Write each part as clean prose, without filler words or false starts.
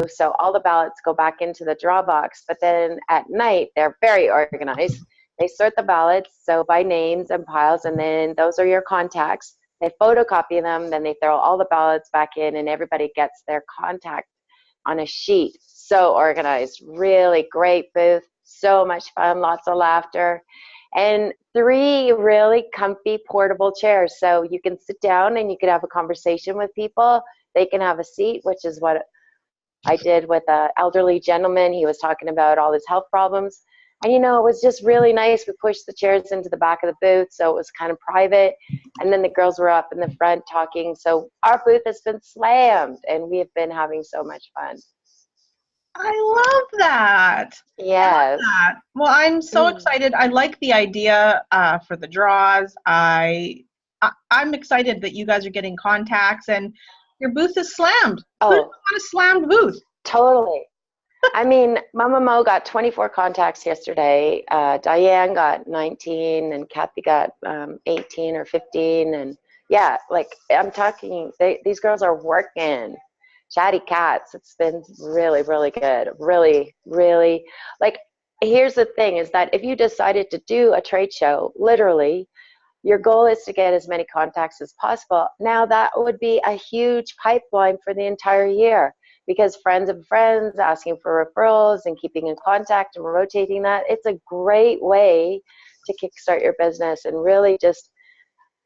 So all the ballots go back into the draw box, but then at night, they're very organized. They sort the ballots, so by names and piles, and then those are your contacts. They photocopy them, then they throw all the ballots back in, and everybody gets their contact on a sheet. So organized, really great booth, so much fun, lots of laughter, and 3 really comfy portable chairs. So you can sit down and you can have a conversation with people. They can have a seat, which is what I did with an elderly gentleman. He was talking about all his health problems. And, you know, it was just really nice. We pushed the chairs into the back of the booth, so it was kind of private. And then the girls were up in the front talking. So our booth has been slammed, and we have been having so much fun. I love that. Yes. Well, I'm so excited. I like the idea for the draws. I'm excited that you guys are getting contacts, and your booth is slammed. Oh, who doesn't want a slammed booth? Totally. I mean, Mama Mo got 24 contacts yesterday. Diane got 19, and Kathy got 18 or 15. And yeah, like I'm talking, these girls are working. Chatty cats. It's been really, really good. Really, really. Like, here's the thing is that if you decided to do a trade show, literally, your goal is to get as many contacts as possible. Now that would be a huge pipeline for the entire year, because friends of friends asking for referrals and keeping in contact and rotating that, it's a great way to kickstart your business and really just,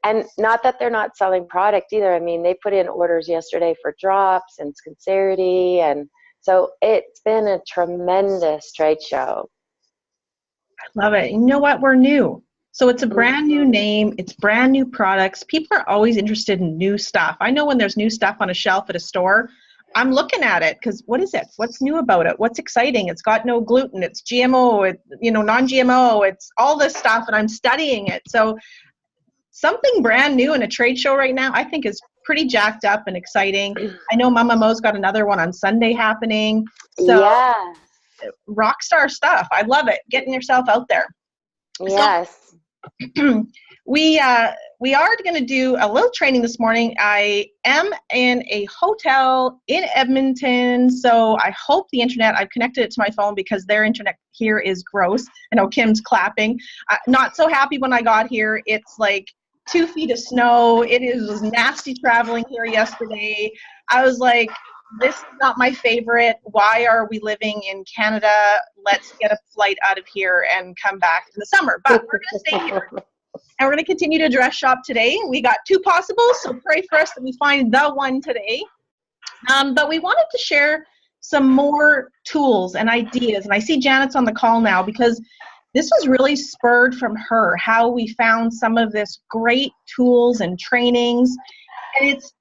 and not that they're not selling product either. I mean, they put in orders yesterday for drops and sincerity, and so it's been a tremendous trade show. I love it. You know what? We're new. So it's a brand new name. It's brand new products. People are always interested in new stuff. I know when there's new stuff on a shelf at a store, I'm looking at it because what is it? What's new about it? What's exciting? It's got no gluten. It's GMO. It's, you know, non-GMO. It's all this stuff, and I'm studying it. So something brand new in a trade show right now, I think is pretty jacked up and exciting. I know Mama Mo's got another one on Sunday happening. So yeah. Rock star stuff. I love it. Getting yourself out there. Yes. So, we are going to do a little training this morning. I am in a hotel in Edmonton, so I hope the internet, I've connected it to my phone because their internet here is gross. I know Kim's clapping. Not so happy when I got here. It's like 2 feet of snow. It was nasty traveling here yesterday. I was like, this is not my favorite. Why are we living in Canada? Let's get a flight out of here and come back in the summer. But we're going to stay here. And we're going to continue to dress shop today. We got 2 possibles, so pray for us that we find the one today. But we wanted to share some more tools and ideas. And I see Janet's on the call now because this was really spurred from her, how we found some of this great tools and trainings. And it's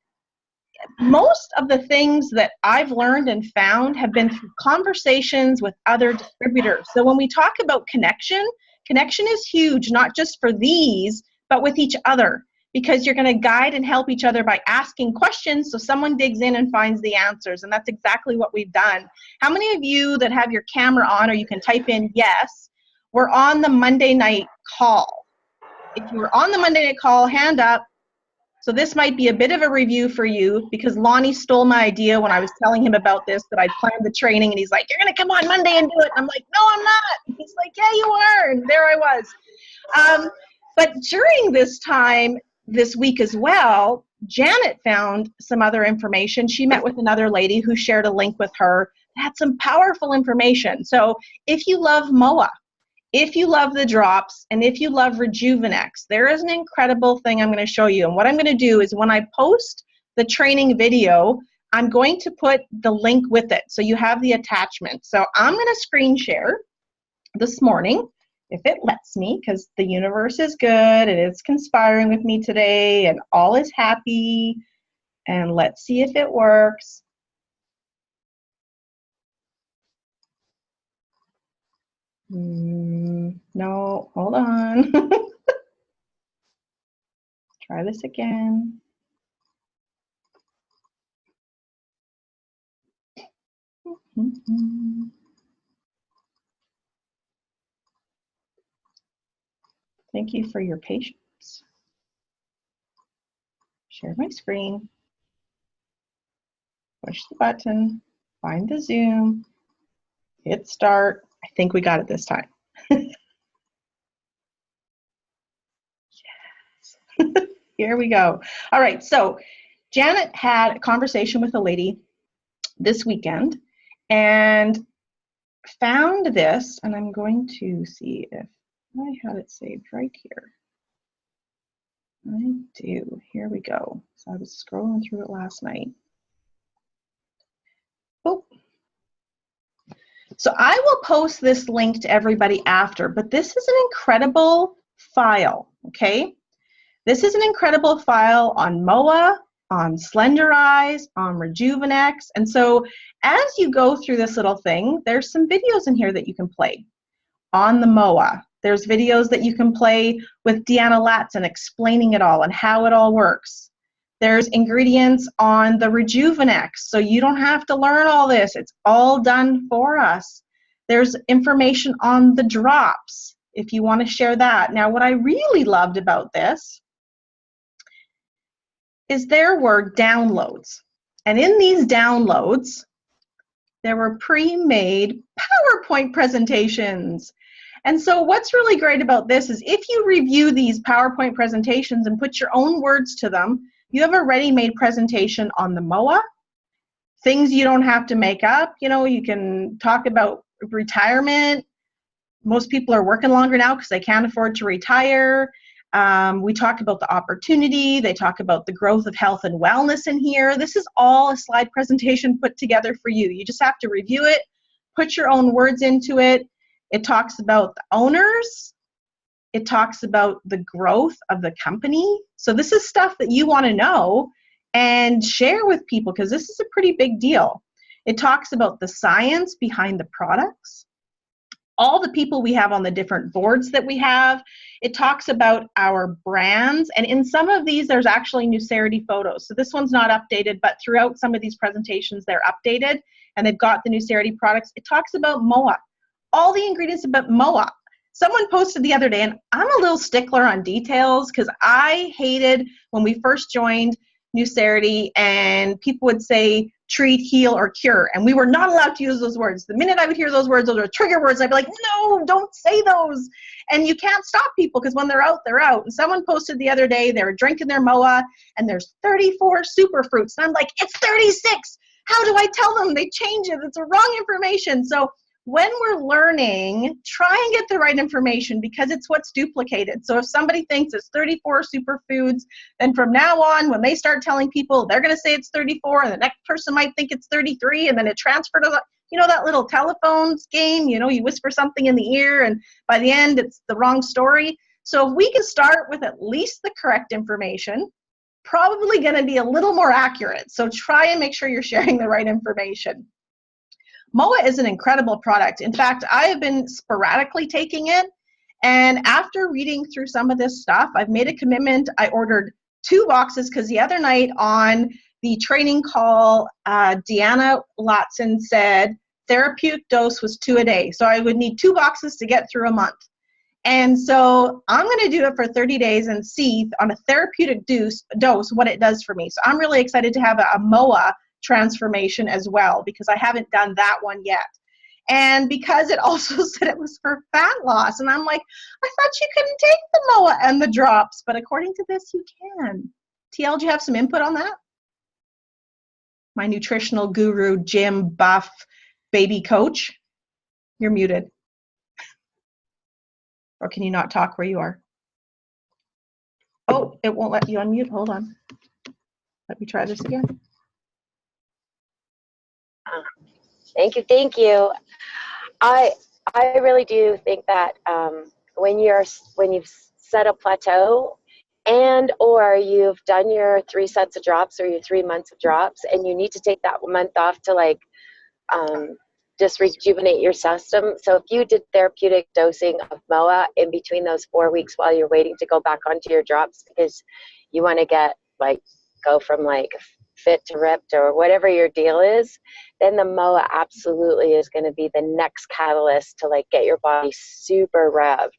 most of the things that I've learned and found have been through conversations with other distributors. So when we talk about connection is huge, not just for these, but with each other, because you're going to guide and help each other by asking questions so someone digs in and finds the answers. And that's exactly what we've done. How many of you that have your camera on, or you can type in yes, were on the Monday night call? If you were on the Monday night call, hand up. So this might be a bit of a review for you because Lonnie stole my idea when I was telling him about this, that I planned the training, and he's like, you're going to come on Monday and do it. And I'm like, no, I'm not. And he's like, yeah, you are. And there I was. But during this time, this week as well, Janet found some other information. She met with another lady who shared a link with her that had some powerful information. So if you love MOA, if you love the drops, and if you love Rejuvenex, there is an incredible thing I'm going to show you. And what I'm going to do is when I post the training video, I'm going to put the link with it. So you have the attachment. So I'm going to screen share this morning, if it lets me, because the universe is good and it's conspiring with me today and all is happy. And let's see if it works. No, hold on. Try this again. Thank you for your patience. Share my screen. Push the button. Find the Zoom. Hit start. I think we got it this time. Yes. Here we go. All right, so Janet had a conversation with a lady this weekend and found this, and I'm going to see if I had it saved right here. I do. Here we go. So I was scrolling through it last night. Oh. So I will post this link to everybody after, but this is an incredible file, okay? This is an incredible file on MOA, on Slender Eyes, on Rejuvenex. And so as you go through this little thing, there's some videos in here that you can play on the MOA. There's videos that you can play with Deanna Latson explaining it all and how it all works. There's ingredients on the Rejuvenex, so you don't have to learn all this. It's all done for us. There's information on the drops, if you want to share that. Now, what I really loved about this is there were downloads. And in these downloads, there were pre-made PowerPoint presentations. And so what's really great about this is if you review these PowerPoint presentations and put your own words to them, you have a ready-made presentation on the MOA, things you don't have to make up. You know, you can talk about retirement. Most people are working longer now because they can't afford to retire. We talk about the opportunity. They talk about the growth of health and wellness in here. This is all a slide presentation put together for you. You just have to review it, put your own words into it. It talks about the owners. It talks about the growth of the company. So this is stuff that you want to know and share with people because this is a pretty big deal. It talks about the science behind the products, all the people we have on the different boards that we have. It talks about our brands, and in some of these there's actually Nucerity photos. So this one's not updated, but throughout some of these presentations they're updated and they've got the Nucerity products. It talks about MOA, all the ingredients about MOA. Someone posted the other day, and I'm a little stickler on details because I hated when we first joined Nucerity and people would say treat, heal, or cure, and we were not allowed to use those words. The minute I would hear those words, those are trigger words, I'd be like, no, don't say those. And you can't stop people because when they're out, they're out. And someone posted the other day, they were drinking their MOA and there's 34 superfruits. And I'm like, it's 36. How do I tell them? They change it. It's the wrong information. So when we're learning, try and get the right information because it's what's duplicated. So if somebody thinks it's 34 superfoods, then from now on, when they start telling people, they're going to say it's 34, and the next person might think it's 33, and then it transferred to the, you know, that little telephones game, you know, you whisper something in the ear, and by the end, it's the wrong story. So if we can start with at least the correct information, probably going to be a little more accurate. So try and make sure you're sharing the right information. MOA is an incredible product. In fact, I have been sporadically taking it, and after reading through some of this stuff, I've made a commitment. I ordered 2 boxes because the other night on the training call, Deanna Latson said therapeutic dose was 2 a day. So I would need 2 boxes to get through a month. And so I'm going to do it for 30 days and see on a therapeutic dose what it does for me. So I'm really excited to have a MOA transformation as well because I haven't done that one yet. And because it also said it was for fat loss, and I'm like, I thought you couldn't take the MOA and the drops, but according to this you can. TL, do you have some input on that? My nutritional guru, gym buff baby coach, you're muted. Or can you not talk where you are? Oh, it won't let you unmute. Hold on. Let me try this again. Thank you, thank you. I really do think that when you've set a plateau and or you've done your 3 sets of drops or your 3 months of drops and you need to take that month off to like just rejuvenate your system. So if you did therapeutic dosing of MOA in between those 4 weeks while you're waiting to go back onto your drops because you want to get like go from like fit to ripped or whatever your deal is, then the MOA absolutely is going to be the next catalyst to like get your body super revved.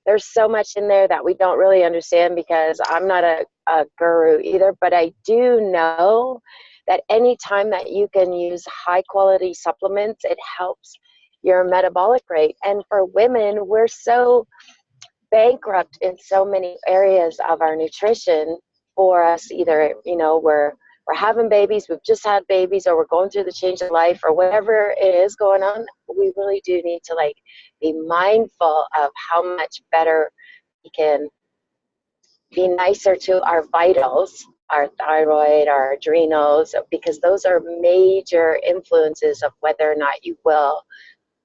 There's so much in there that we don't really understand because I'm not a guru either, but I do know that any time that you can use high quality supplements, it helps your metabolic rate. And for women, we're so bankrupt in so many areas of our nutrition. For us, either, we're having babies, we've just had babies, or we're going through the change of life, or whatever it is going on. We really do need to be mindful of how much better we can be nicer to our vitals, our thyroid, our adrenals, because those are major influences of whether or not you will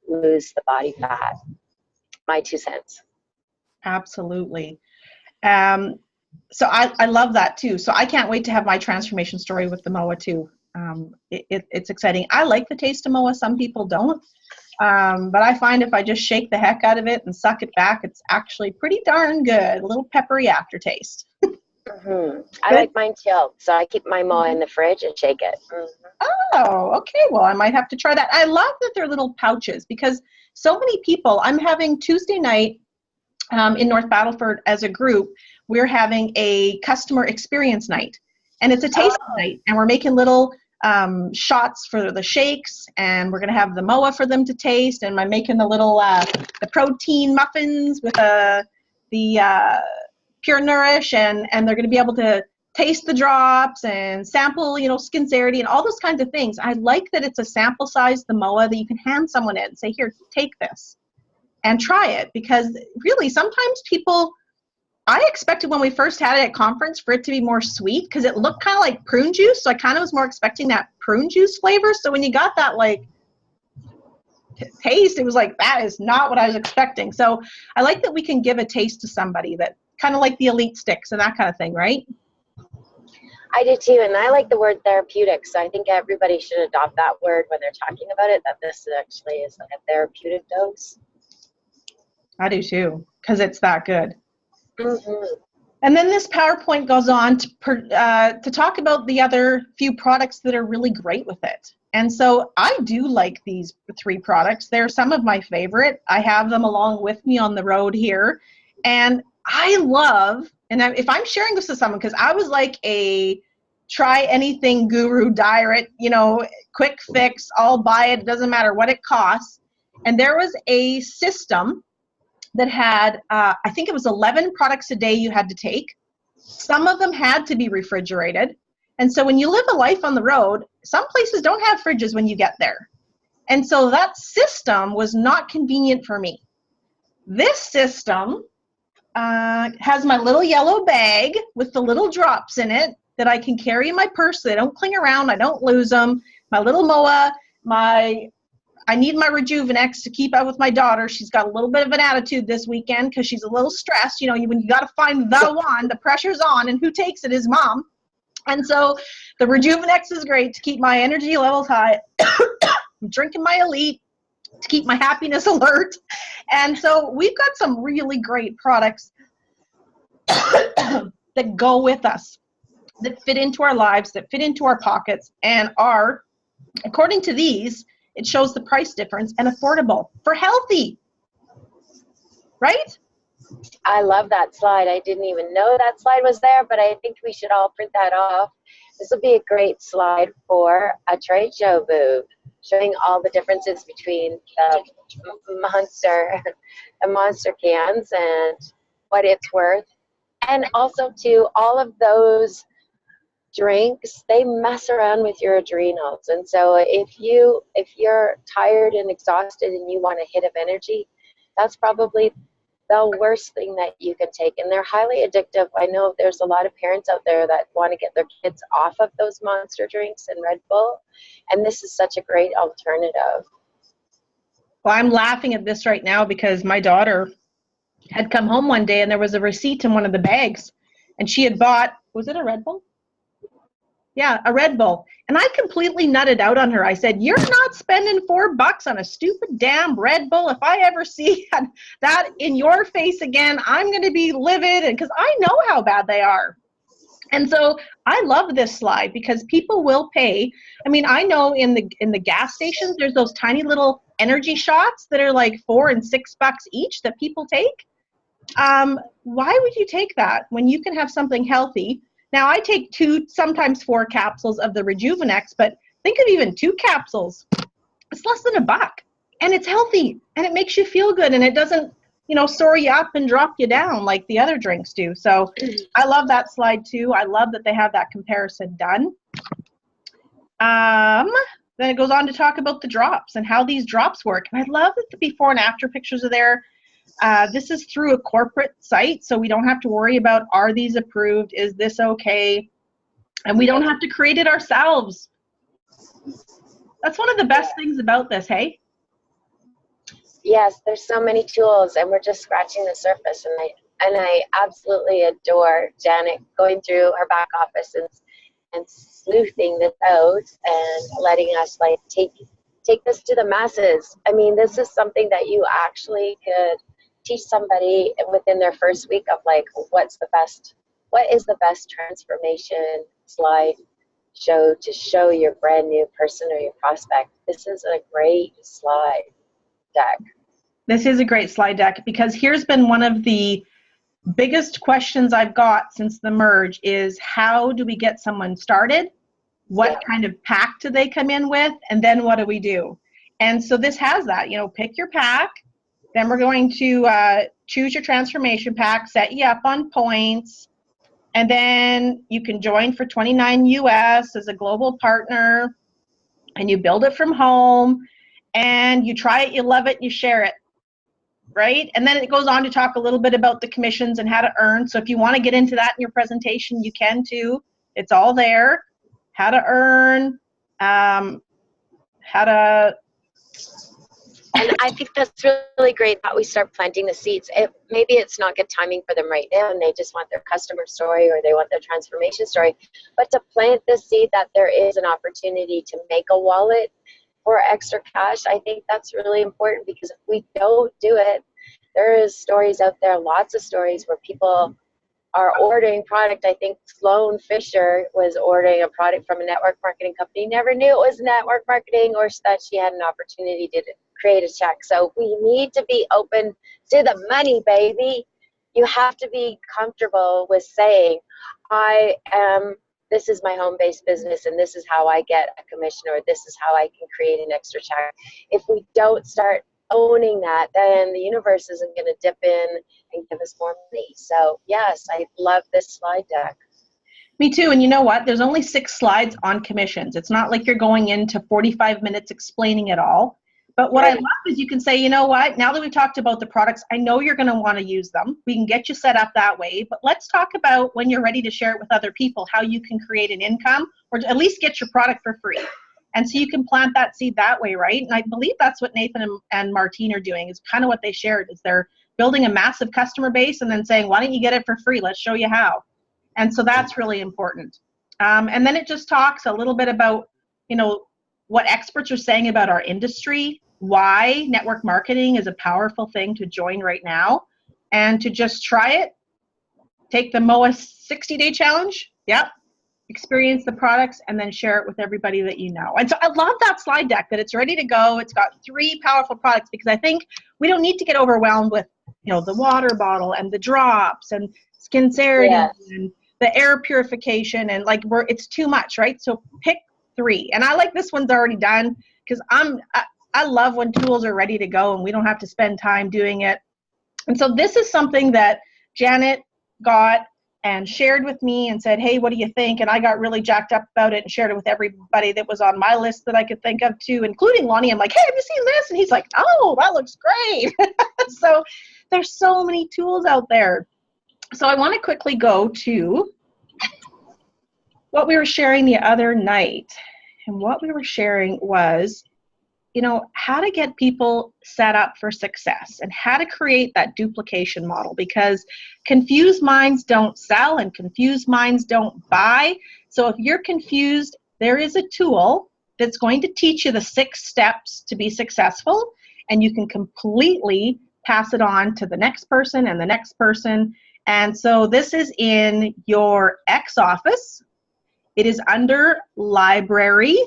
lose the body fat. My 2 cents. Absolutely. So I love that too. So I can't wait to have my transformation story with the MOA too. It's exciting. I like the taste of MOA. Some people don't. But I find if I just shake the heck out of it and suck it back, it's actually pretty darn good. A little peppery aftertaste. I like mine chilled, so I keep my MOA in the fridge and shake it. Oh, okay. Well, I might have to try that. I love that they're little pouches, because so many people, I'm having Tuesday night in North Battleford as a group, we're having a customer experience night. And it's a taste night. And we're making little shots for the shakes, and we're going to have the MOA for them to taste. And I'm making the little the protein muffins with the Pure Nourish, and they're going to be able to taste the drops and sample, Skincerity and all those kinds of things. I like that it's a sample size, the MOA, that you can hand someone it and say, here, take this and try it. Because really, sometimes people, I expected when we first had it at conference for it to be more sweet, because it looked kind of like prune juice. So I kind of was more expecting that prune juice flavor. So when you got that taste, it was like, that is not what I was expecting. So I like that we can give a taste to somebody, that kind of like the Elite Sticks and that kind of thing, right? I do too, and I like the word therapeutic, so I think everybody should adopt that word when they're talking about it, that this actually is like a therapeutic dose. I do too, because it's that good. Mm-hmm. And then this PowerPoint goes on to talk about the other few products that are really great with it. And so I do like these 3 products. They're some of my favorite. I have them along with me on the road here. And I love, and if I'm sharing this with someone, because I was like a try anything guru diet, quick fix, I'll buy it, doesn't matter what it costs. And there was a system that had, I think it was 11 products a day you had to take. Some of them had to be refrigerated. And so when you live a life on the road, some places don't have fridges when you get there. And so that system was not convenient for me. This system has my little yellow bag with the little drops in it that I can carry in my purse so they don't cling around, I don't lose them. My little MOA, I need my Rejuvenex to keep up with my daughter. She's got a little bit of an attitude this weekend because she's a little stressed. When you got to find the one, the pressure's on, and who takes it is mom. And so the Rejuvenex is great to keep my energy levels high. I'm drinking my Elite to keep my happiness alert. And so we've got some really great products that go with us, that fit into our lives, that fit into our pockets, and are, according to these, it shows the price difference and affordable for healthy, right? I love that slide. I didn't even know that slide was there, but I think we should all print that off. This will be a great slide for a trade show booth, showing all the differences between the monster cans and what it's worth. And also too, all of those drinks, they mess around with your adrenals. And so if you're tired and exhausted and you want a hit of energy, that's probably the worst thing that you can take. And they're highly addictive. I know there's a lot of parents out there that want to get their kids off of those monster drinks and Red Bull, and this is such a great alternative. Well, I'm laughing at this right now because my daughter had come home one day and there was a receipt in one of the bags, and she had bought, was it a Red Bull? Yeah, a Red Bull. And I completely nutted out on her. I said, you're not spending $4 on a stupid damn Red Bull. If I ever see that in your face again, I'm going to be livid, because I know how bad they are. And so I love this slide because people will pay. I mean, I know in the gas stations, there's those tiny little energy shots that are like $4 and $6 each that people take. Why would you take that when you can have something healthy? Now I take 2, sometimes 4 capsules of the Rejuvenex, but think of even 2 capsules. It's less than $1, and it's healthy, and it makes you feel good, and it doesn't, you know, soar you up and drop you down like the other drinks do. So I love that slide too. I love that they have that comparison done. Then it goes on to talk about the drops and how these drops work. And I love that the before and after pictures are there. This is through a corporate site, so we don't have to worry about, are these approved? Is this okay? And we don't have to create it ourselves. That's one of the best things about this, hey? Yes, there's so many tools, and we're just scratching the surface. And I absolutely adore Janet going through her back office and sleuthing this out and letting us like take this to the masses. I mean, this is something that you actually could teach somebody within their first week of like, what is the best transformation slide show to show your brand new person or your prospect. This is a great slide deck. This is a great slide deck, because here's been one of the biggest questions I've got since the merge is, how do we get someone started? What kind of pack do they come in with? And then what do we do? And so this has that, you know, pick your pack. Then we're going to choose your transformation pack, set you up on points. And then you can join for $29 US as a global partner, and you build it from home, and you try it, you love it, you share it, right? And then it goes on to talk a little bit about the commissions and how to earn. So if you want to get into that in your presentation, you can too. It's all there. How to earn, how to... And I think that's really great that we start planting the seeds. Maybe it's not good timing for them right now, and they just want their customer story or they want their transformation story. But to plant the seed that there is an opportunity to make a wallet for extra cash, I think that's really important, because if we don't do it, there is stories out there, lots of stories where people are ordering product. I think Sloan Fisher was ordering a product from a network marketing company, never knew it was network marketing or that she had an opportunity to create a check. So we need to be open to the money, baby. You have to be comfortable with saying, this is my home-based business, and this is how I get a commission, or this is how I can create an extra check. If we don't start owning that, then the universe isn't going to dip in and give us more money. So yes, I love this slide deck. Me too. And you know what? There's only 6 slides on commissions. It's not like you're going into 45 minutes explaining it all. But what I love is you can say, you know what, now that we've talked about the products, I know you're going to want to use them. We can get you set up that way. But let's talk about, when you're ready to share it with other people, how you can create an income, or at least get your product for free. And so you can plant that seed that way, right? And I believe that's what Nathan and Martine are doing, is kind of what they shared, is they're building a massive customer base and then saying, why don't you get it for free? Let's show you how. And so that's really important. And then it just talks a little bit about, you know, what experts are saying about our industry, why network marketing is a powerful thing to join right now, and to just try it. Take the MOA 60-day challenge. Yep. Experience the products, and then share it with everybody that you know. And so I love that slide deck, that it's ready to go. It's got 3 powerful products, because I think we don't need to get overwhelmed with, you know, the water bottle and the drops and Skincerity and the air purification, and like it's too much, right? So pick 3. And I like this one's already done, because I love when tools are ready to go and we don't have to spend time doing it. And so this is something that Janet got and shared with me and said, hey, what do you think? And I got really jacked up about it and shared it with everybody that was on my list that I could think of too, including Lonnie. I'm like, hey, have you seen this? And he's like, oh, that looks great. So there's so many tools out there. So I want to quickly go to what we were sharing the other night. And what we were sharing was, you know, how to get people set up for success and how to create that duplication model, because confused minds don't sell and confused minds don't buy. So if you're confused, there is a tool that's going to teach you the 6 steps to be successful, and you can completely pass it on to the next person and the next person. And so this is in your X office. It is under library,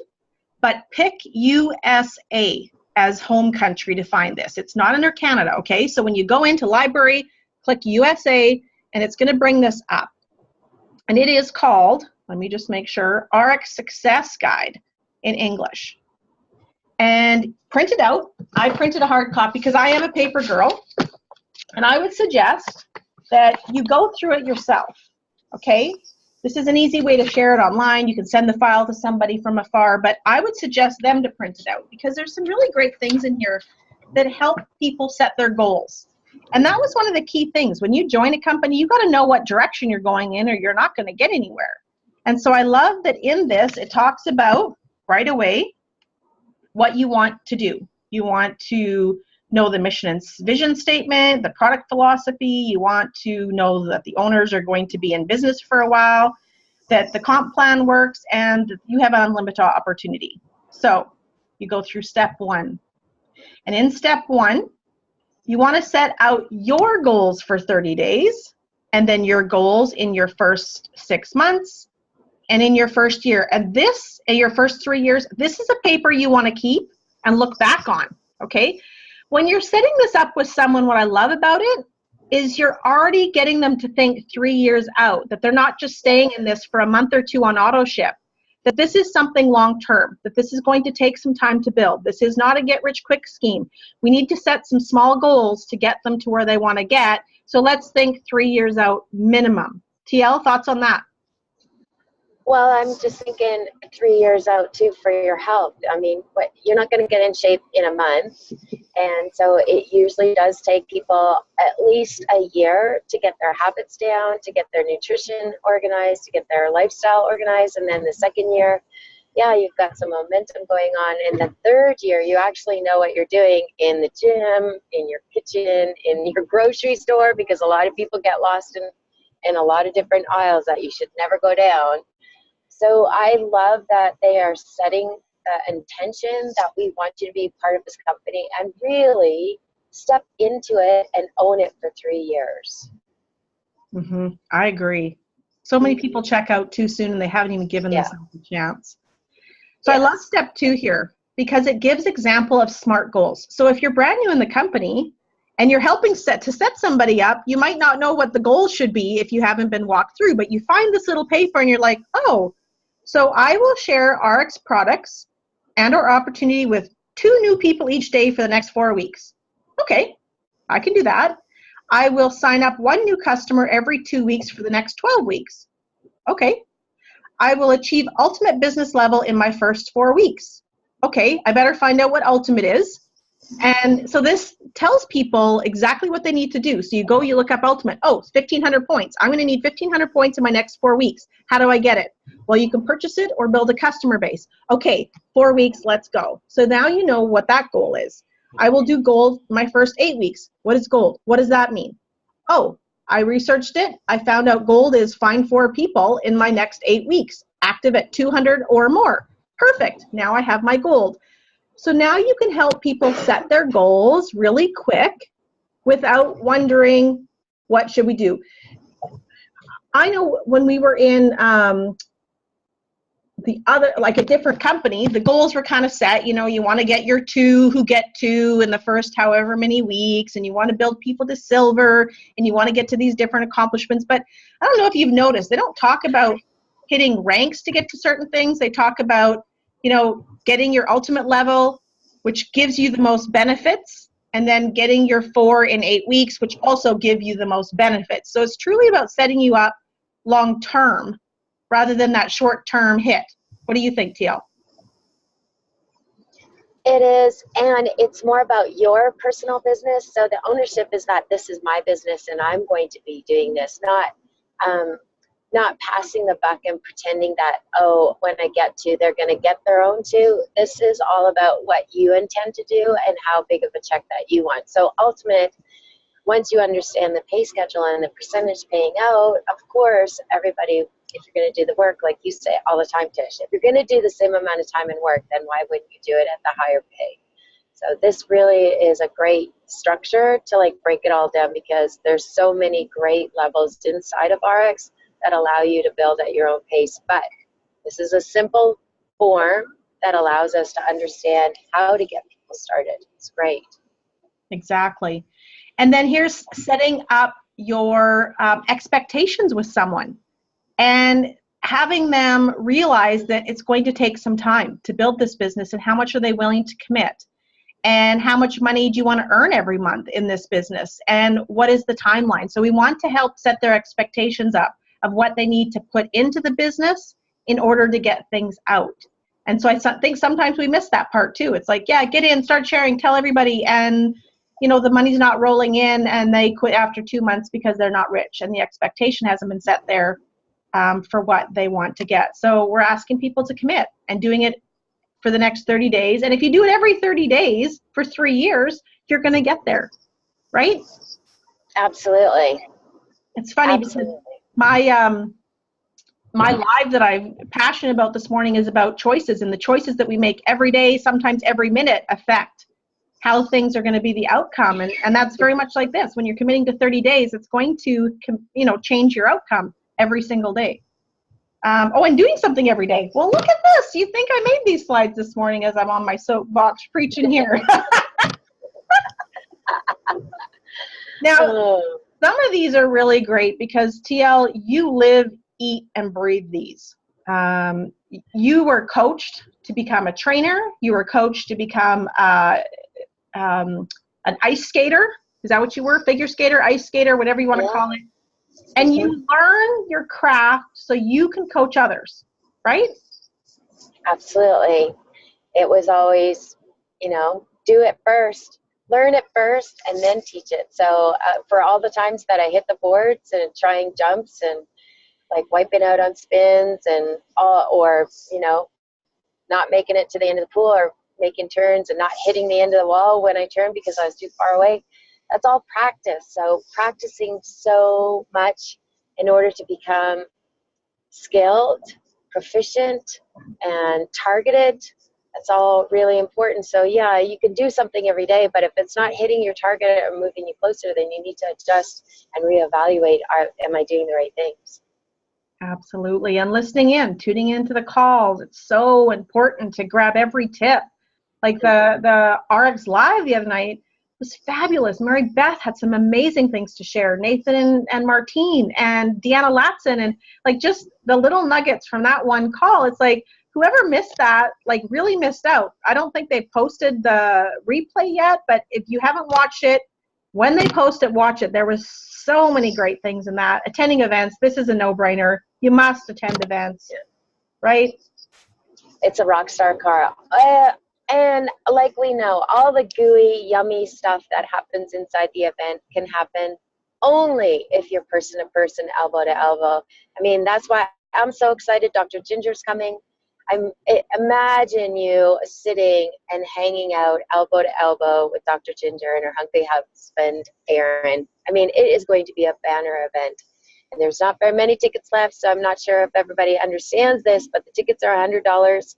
but pick USA as home country to find this. It's not under Canada, okay? So when you go into library, click USA, and it's going to bring this up. And it is called, let me just make sure, RX Success Guide in English. And printed out, I printed a hard copy because I am a paper girl. And I would suggest that you go through it yourself, okay? This is an easy way to share it online. You can send the file to somebody from afar, but I would suggest them to print it out because there's some really great things in here that help people set their goals. And that was one of the key things. When you join a company, you got to know what direction you're going in or you're not going to get anywhere. And so I love that in this, it talks about right away what you want to do. You want to know the mission and vision statement, the product philosophy. You want to know that the owners are going to be in business for a while, that the comp plan works, and you have unlimited opportunity. So you go through step 1. And in step 1, you want to set out your goals for 30 days, and then your goals in your first 6 months, and in your first year. And this, in your first 3 years, this is a paper you want to keep and look back on, okay? When you're setting this up with someone, what I love about it is you're already getting them to think 3 years out, that they're not just staying in this for a month or two on auto ship, that this is something long-term, that this is going to take some time to build. This is not a get-rich-quick scheme. We need to set some small goals to get them to where they want to get. So let's think 3 years out minimum. TL, thoughts on that? Well, I'm just thinking 3 years out too for your health. I mean, you're not going to get in shape in a month. And so it usually does take people at least a year to get their habits down, to get their nutrition organized, to get their lifestyle organized. And then the second year, yeah, you've got some momentum going on. In the third year, you actually know what you're doing in the gym, in your kitchen, in your grocery store, because a lot of people get lost in a lot of different aisles that you should never go down. So I love that they are setting the intention that we want you to be part of this company and really step into it and own it for 3 years. Mm-hmm. I agree. So many people check out too soon and they haven't even given themselves a chance. So I love step 2 here because it gives example of SMART goals. So if you're brand new in the company and you're helping set somebody up, you might not know what the goals should be if you haven't been walked through, but you find this little paper and you're like, oh, so I will share RX products and or opportunity with 2 new people each day for the next 4 weeks. Okay, I can do that. I will sign up 1 new customer every 2 weeks for the next 12 weeks. Okay. I will achieve ultimate business level in my first 4 weeks. Okay, I better find out what ultimate is. And so this tells people exactly what they need to do. So you go, you look up ultimate. Oh, it's 1,500 points. I'm going to need 1,500 points in my next 4 weeks. How do I get it? Well, you can purchase it or build a customer base. Okay, 4 weeks, let's go. So now you know what that goal is. I will do gold my first 8 weeks. What is gold? What does that mean? Oh, I researched it. I found out gold is find 4 people in my next 8 weeks, active at 200 or more. Perfect. Now I have my gold. So now you can help people set their goals really quick without wondering, what should we do? I know when we were in the other, like a different company, the goals were kind of set. You know, you want to get your 2 who get 2 in the first however many weeks, and you want to build people to silver, and you want to get to these different accomplishments. But I don't know if you've noticed, they don't talk about hitting ranks to get to certain things. They talk about, you know, getting your ultimate level, which gives you the most benefits, and then getting your 4 in 8 weeks, which also give you the most benefits. So it's truly about setting you up long term rather than that short term hit. What do you think, TL? It is, and it's more about your personal business. So the ownership is that this is my business and I'm going to be doing this, not passing the buck and pretending that, oh, when I get to, they're going to get their own too. This is all about what you intend to do and how big of a check that you want. So ultimate, once you understand the pay schedule and the percentage paying out, of course, everybody, if you're going to do the work, like you say all the time, Tish, if you're going to do the same amount of time and work, then why wouldn't you do it at the higher pay? So this really is a great structure to like break it all down, because there's so many great levels inside of RX that allow you to build at your own pace. But this is a simple form that allows us to understand how to get people started. It's great. Exactly. And then here's setting up your expectations with someone. and having them realize that it's going to take some time to build this business, and how much are they willing to commit, and how much money do you want to earn every month in this business, and what is the timeline. So we want to help set their expectations up of what they need to put into the business in order to get things out. And so I think sometimes we miss that part too. It's like, yeah, get in, start sharing, tell everybody, and the money's not rolling in, and they quit after 2 months because they're not rich, and the expectation hasn't been set there for what they want to get. So we're asking people to commit and doing it for the next 30 days. And if you do it every 30 days for 3 years, you're going to get there, right? Absolutely. It's funny because my live that I'm passionate about this morning is about choices, and the choices that we make every day, sometimes every minute, affect how things are going to be the outcome. And that's very much like this. When you're committing to 30 days, it's going to, change your outcome every single day. And doing something every day. Well, look at this. You think I made these slides this morning as I'm on my soapbox preaching here. Now, some of these are really great because, TL, you live, eat, and breathe these. You were coached to become a trainer. You were coached to become an ice skater. Is that what you were? Figure skater, ice skater, whatever you want to call it. And you learn your craft so you can coach others, right? Absolutely. It was always, do it first, learn it first, and then teach it. So for all the times that I hit the boards and trying jumps and like wiping out on spins and or not making it to the end of the pool, or making turns and not hitting the end of the wall when I turned because I was too far away. That's all practice. So practicing so much in order to become skilled, proficient, and targeted. That's all really important. So yeah, you can do something every day, but if it's not hitting your target or moving you closer, then you need to adjust and reevaluate, am I doing the right things? Absolutely. And listening in, tuning into the calls. It's so important to grab every tip. Like the RX Live the other night was fabulous. Mary Beth had some amazing things to share. Nathan and Martine and Deanna Latson, and like just the little nuggets from that one call. It's like whoever missed that, like really missed out. I don't think they've posted the replay yet, but if you haven't watched it, when they post it, watch it. There was so many great things in that. Attending events, this is a no-brainer. You must attend events, right? It's a rock star, Cara. And like we know, all the gooey, yummy stuff that happens inside the event can happen only if you're person to person, elbow to elbow. I mean, that's why I'm so excited Dr. Ginger's coming. Imagine you sitting and hanging out elbow to elbow with Dr. Ginger and her hungry husband, Aaron. I mean, it is going to be a banner event. And there's not very many tickets left, so I'm not sure if everybody understands this, but the tickets are $100.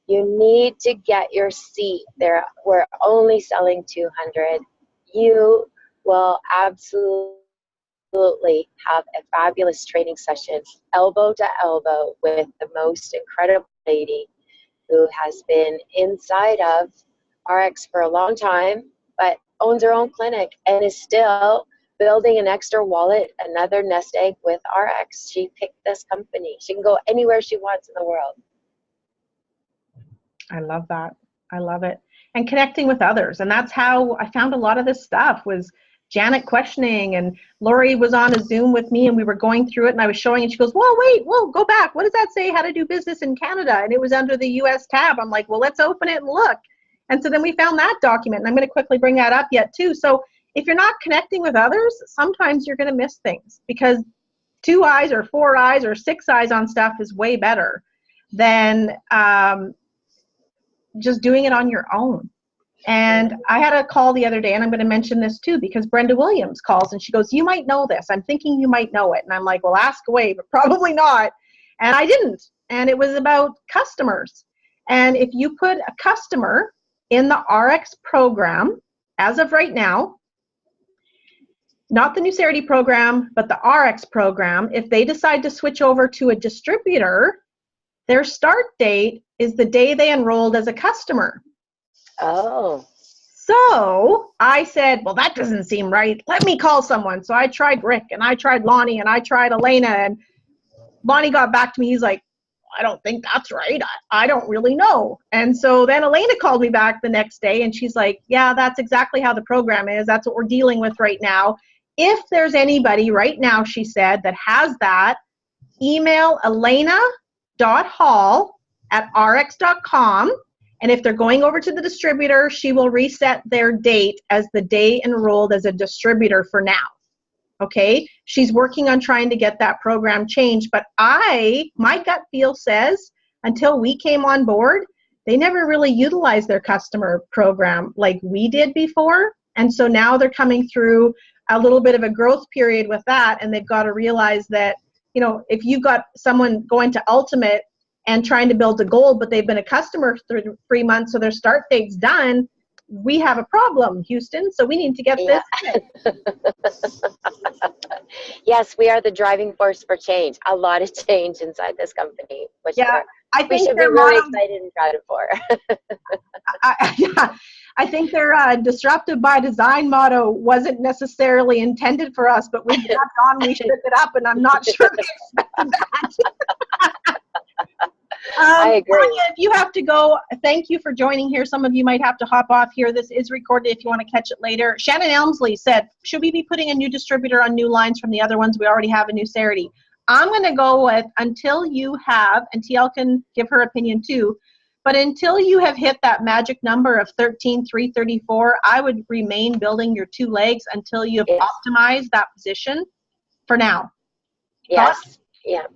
You need to get your seat there. We're only selling 200. You will absolutely have a fabulous training session, elbow to elbow, with the most incredible lady who has been inside of RX for a long time, but owns her own clinic and is still building an extra wallet, another nest egg with RX. She picked this company. She can go anywhere she wants in the world. I love that. I love it. And connecting with others. And that's how I found a lot of this stuff, was Janet questioning, and Lori was on a Zoom with me and we were going through it and I was showing, and she goes, whoa, go back. What does that say? How to do business in Canada? And it was under the US tab. I'm like, well, let's open it and look. And so then we found that document, and I'm going to quickly bring that up yet too. So if you're not connecting with others, sometimes you're going to miss things, because 2 eyes or 4 eyes or 6 eyes on stuff is way better than just doing it on your own. And I had a call the other day, and I'm going to mention this too, because Brenda Williams calls and she goes, you might know this. I'm thinking you might know it. And I'm like, well, ask away, but probably not. And I didn't. And it was about customers. And if you put a customer in the RX program, as of right now, not the Nucerity program, but the RX program, if they decide to switch over to a distributor, their start date is the day they enrolled as a customer. Oh. So I said, well, that doesn't seem right. Let me call someone. So I tried Rick, and I tried Lonnie, and I tried Elena, and Bonnie got back to me. He's like, I don't think that's right. I don't really know. And so then Elena called me back the next day and she's like, yeah, that's exactly how the program is. That's what we're dealing with right now. If there's anybody right now, she said, that has that, email elena.hall@rx.com. And if they're going over to the distributor, she will reset their date as the day enrolled as a distributor for now. Okay, she's working on trying to get that program changed, but my gut feel says until we came on board, they never really utilized their customer program like we did before. And so now they're coming through a little bit of a growth period with that, and they've got to realize that, you know, if you've got someone going to Ultimate and trying to build a gold, but they've been a customer for 3 months, so their start date's done, we have a problem, Houston, so we need to get this fixed. Yes, we are the driving force for change. A lot of change inside this company, which I think we should be really excited and proud for. I think their disruptive by design motto wasn't necessarily intended for us, but we jumped on, we shook it up, and I'm not sure they expected that. I agree. Tanya, if you have to go, thank you for joining here. Some of you might have to hop off here. This is recorded if you want to catch it later. Shannon Elmsley said, should we be putting a new distributor on new lines from the other ones we already have in New Sarity? I'm going to go with until you have, and TL can give her opinion too, but until you have hit that magic number of 13,334, I would remain building your 2 legs until you have optimized that position for now. Yes. Thoughts? Yeah.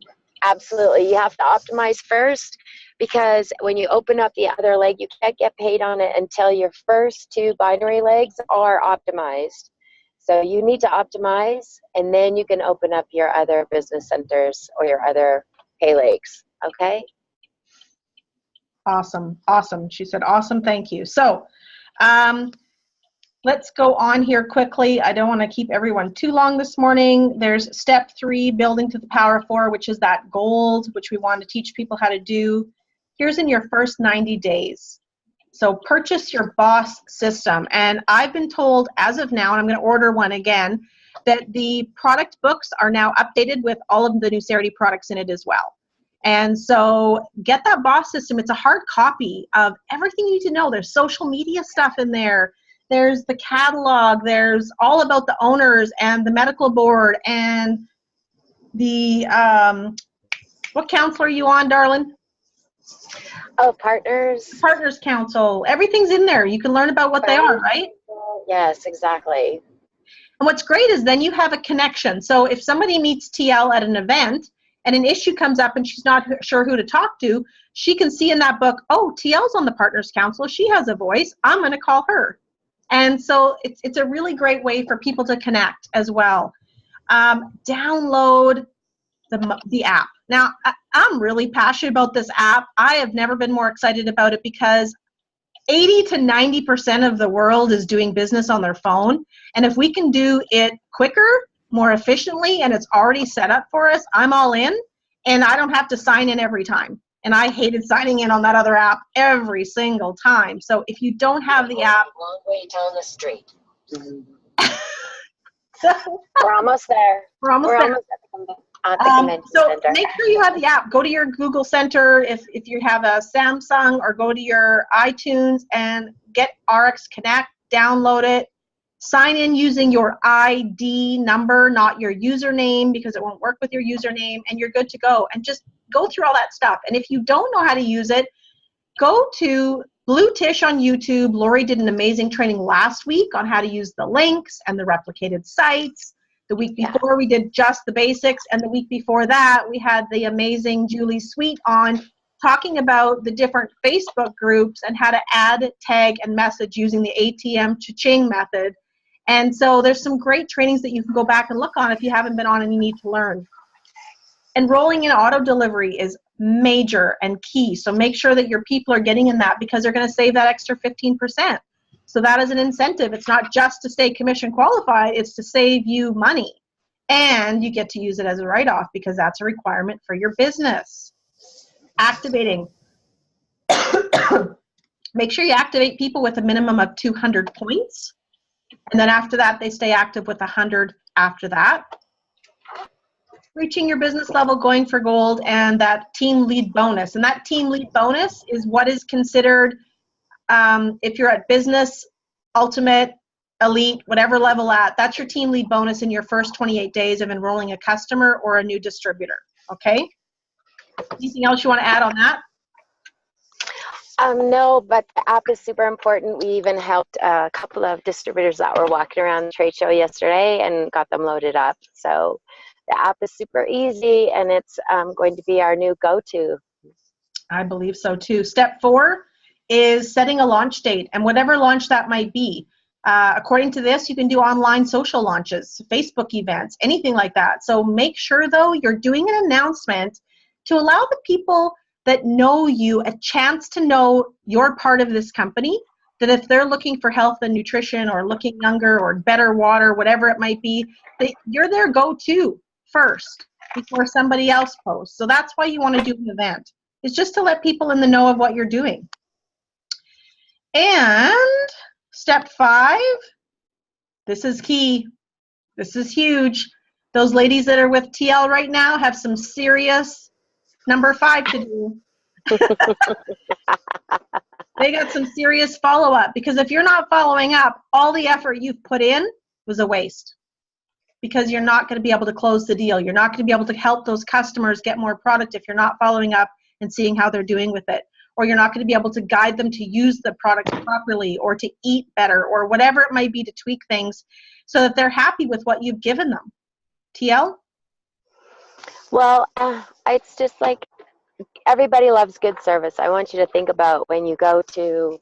Absolutely. You have to optimize first, because when you open up the other leg, you can't get paid on it until your first 2 binary legs are optimized. So you need to optimize, and then you can open up your other business centers or your other pay legs. Okay? Awesome. Awesome. She said, awesome. Thank you. So let's go on here quickly. I don't want to keep everyone too long this morning. There's step 3, building to the power 4, which is that gold, which we want to teach people how to do. Here's in your first 90 days. So purchase your boss system. And I've been told as of now, and I'm going to order one again, that the product books are now updated with all of the New Sarity products in it as well. And so get that boss system. It's a hard copy of everything you need to know. There's social media stuff in there. There's the catalog, there's all about the owners and the medical board and the, what council are you on, darling? Oh, Partners. Partners Council. Everything's in there. You can learn about what they are, right? Yes, exactly. And what's great is then you have a connection. So if somebody meets TL at an event and an issue comes up and she's not sure who to talk to, she can see in that book, oh, TL's on the Partners Council. She has a voice. I'm going to call her. And so it's a really great way for people to connect as well. Download the app. Now, I'm really passionate about this app. I have never been more excited about it because 80 to 90% of the world is doing business on their phone. And if we can do it quicker, more efficiently, and it's already set up for us, I'm all in. And I don't have to sign in every time. And I hated signing in on that other app every single time. So if you don't have the app, long way down the street. We're almost there. We're almost there. At the convention center. Make sure you have the app. Go to your Google Center if you have a Samsung, or go to your iTunes and get RX Connect, download it, sign in using your ID number, not your username, because it won't work with your username, and you're good to go. And just go through all that stuff. And if you don't know how to use it, go to Blue Tish on YouTube. Lori did an amazing training last week on how to use the links and the replicated sites. The week before we did just the basics, and the week before that we had the amazing Julie Sweet on talking about the different Facebook groups and how to add, tag, and message using the ATM cha-ching method. And so there's some great trainings that you can go back and look on if you haven't been on and you need to learn. Enrolling in auto delivery is major and key. So make sure that your people are getting in that, because they're going to save that extra 15%. So that is an incentive. It's not just to stay commission qualified, it's to save you money. And you get to use it as a write-off because that's a requirement for your business. Activating. Make sure you activate people with a minimum of 200 points. And then after that, they stay active with 100 after that. reaching your business level, going for gold, and that team lead bonus. And that team lead bonus is what is considered, if you're at business, ultimate, elite, whatever level that's your team lead bonus in your first 28 days of enrolling a customer or a new distributor. Okay? Anything else you want to add on that? No, but the app is super important. We even helped a couple of distributors that were walking around the trade show yesterday and got them loaded up. So the app is super easy, and it's going to be our new go-to. I believe so too. Step 4 is setting a launch date, and whatever launch that might be. According to this, you can do online social launches, Facebook events, anything like that. So make sure, though, you're doing an announcement to allow the people that know you a chance to know you're part of this company, that if they're looking for health and nutrition or looking younger or better water, whatever it might be, that you're their go-to first before somebody else posts. So that's why you want to do an event. It's just to let people in the know of what you're doing. And step 5, this is key. This is huge. Those ladies that are with TL right now have some serious number 5 to do. They got some serious follow-up, because if you're not following up, all the effort you've put in was a waste, because you're not going to be able to close the deal. You're not going to be able to help those customers get more product if you're not following up and seeing how they're doing with it. Or you're not going to be able to guide them to use the product properly or to eat better or whatever it might be to tweak things so that they're happy with what you've given them. TL? Well, it's just like everybody loves good service. I want you to think about when you go to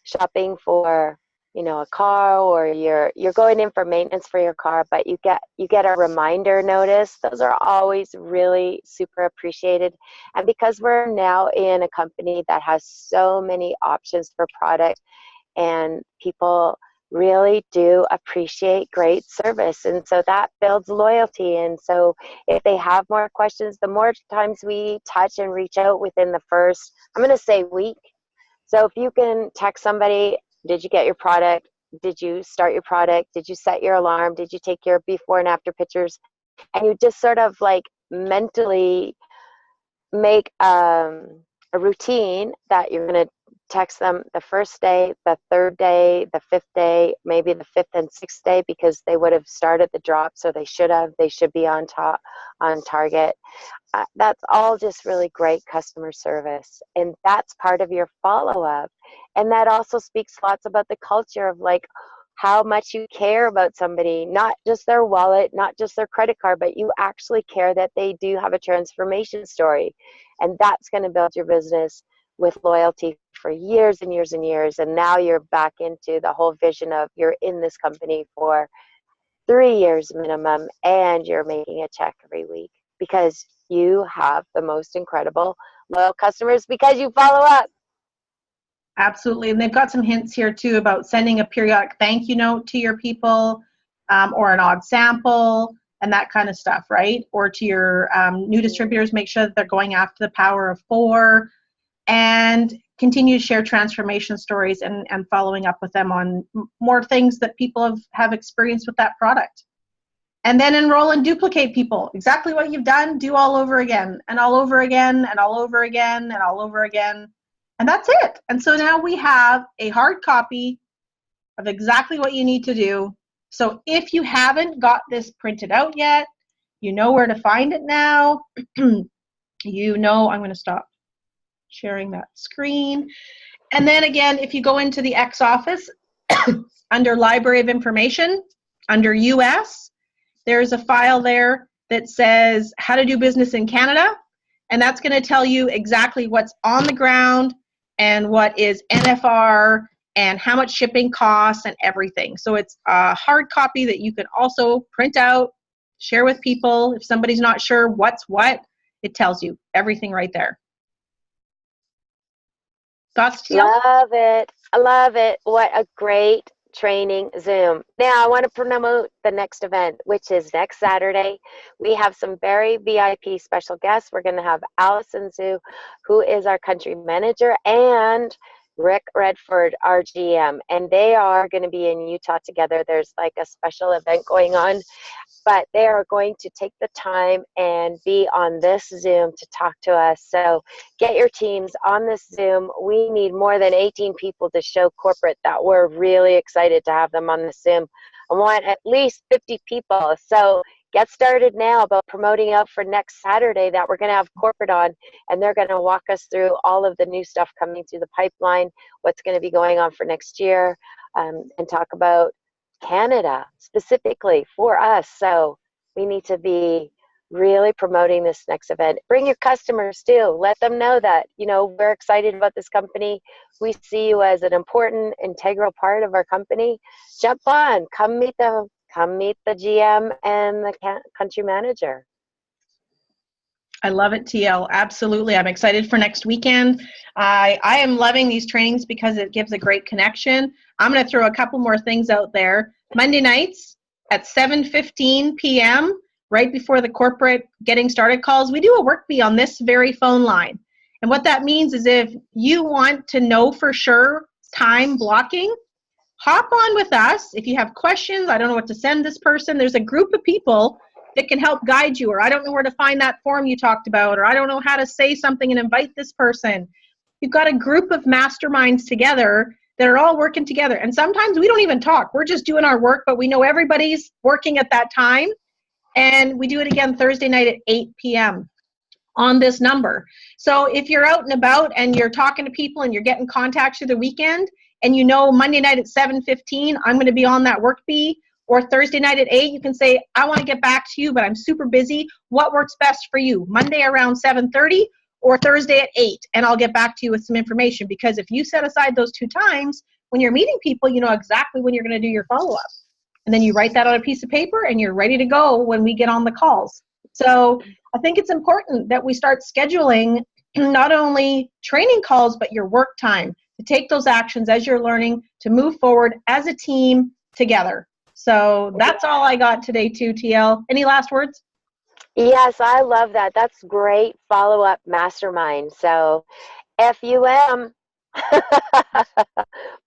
shopping for, a car, or you're going in for maintenance for your car, but you get a reminder notice. Those are always really super appreciated. And because we're now in a company that has so many options for product, and people really do appreciate great service, and so that builds loyalty. And so if they have more questions, the more times we touch and reach out within the first, I'm going to say, week. So if you can text somebody, did you get your product? Did you start your product? Did you set your alarm? Did you take your before and after pictures? And you just sort of like mentally make a routine that you're going to text them the first day, the third day, the fifth day, maybe the fifth and sixth day, because they would have started the drop, so they should be on target. That's all just really great customer service, and that's part of your follow-up. And that also speaks lots about the culture of like how much you care about somebody, not just their wallet, not just their credit card, but you actually care that they do have a transformation story. And that's going to build your business with loyalty for years and years and years. And now you're back into the whole vision of you're in this company for 3 years minimum, and you're making a check every week because you have the most incredible loyal customers because you follow up. Absolutely. And they've got some hints here too about sending a periodic thank you note to your people, or an odd sample and that kind of stuff, right? Or to your new distributors, make sure that they're going after the power of 4, and continue to share transformation stories and following up with them on more things that people have experienced with that product. And then enroll and duplicate people. Exactly what you've done, do all over again, and all over again, and all over again, and all over again. And that's it. And so now we have a hard copy of exactly what you need to do. So if you haven't got this printed out yet, you know where to find it now. I'm going to stop sharing that screen. And then again, if you go into the X office, under Library of Information, under US, there's a file there that says how to do business in Canada. And that's going to tell you exactly what's on the ground and what is NFR and how much shipping costs and everything. So it's a hard copy that you can also print out, share with people. If somebody's not sure what's what, it tells you everything right there. Thoughts, TL? Love it. I love it. What a great training Zoom. Now I want to promote the next event, which is next Saturday. We have some very VIP special guests. We're going to have Allison Zhu, who is our country manager, and Rick Redford, our GM, and they are going to be in Utah together. There's like a special event going on, but they are going to take the time and be on this Zoom to talk to us. So get your teams on this Zoom. We need more than 18 people to show corporate that we're really excited to have them on the Zoom. I want at least 50 people. So get started now about promoting out for next Saturday that we're going to have corporate on, and they're going to walk us through all of the new stuff coming through the pipeline, what's going to be going on for next year, and talk about Canada specifically for us. So we need to be really promoting this next event. Bring your customers too. Let them know that, you know, we're excited about this company. We see you as an important, integral part of our company. Jump on, come meet the GM and the country manager. I love it, TL. Absolutely. I'm excited for next weekend. I am loving these trainings because it gives a great connection. I'm going to throw a couple more things out there. Monday nights at 7:15 p.m., right before the corporate getting started calls, we do a work bee on this very phone line. And what that means is if you want to know for sure time blocking, hop on with us. If you have questions, I don't know what to send this person, there's a group of people that can help guide you, or I don't know where to find that form you talked about, or I don't know how to say something and invite this person. You've got a group of masterminds together that are all working together. And sometimes we don't even talk. We're just doing our work, but we know everybody's working at that time. And we do it again Thursday night at 8 p.m. on this number. So if you're out and about and you're talking to people and you're getting contacts through the weekend, and you know Monday night at 7:15, I'm going to be on that work bee, or Thursday night at 8, you can say, I want to get back to you, but I'm super busy. What works best for you? Monday around 7:30 or Thursday at 8, and I'll get back to you with some information. Because if you set aside those 2 times, when you're meeting people, you know exactly when you're going to do your follow-up. And then you write that on a piece of paper, and you're ready to go when we get on the calls. So I think it's important that we start scheduling not only training calls, but your work time to take those actions as you're learning to move forward as a team together. So that's all I got today too, TL. Any last words? Yes, I love that. That's great follow-up mastermind. So FUM,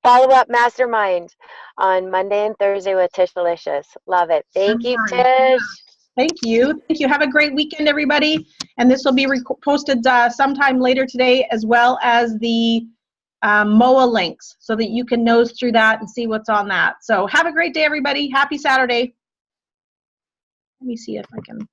follow-up mastermind on Monday and Thursday with Tish Delicious. Love it. Thank you, Tish. Thank you. Thank you. Have a great weekend, everybody. And this will be posted sometime later today, as well as the MOA links, so that you can nose through that and see what's on that. So have a great day, everybody. Happy Saturday. Let me see if I can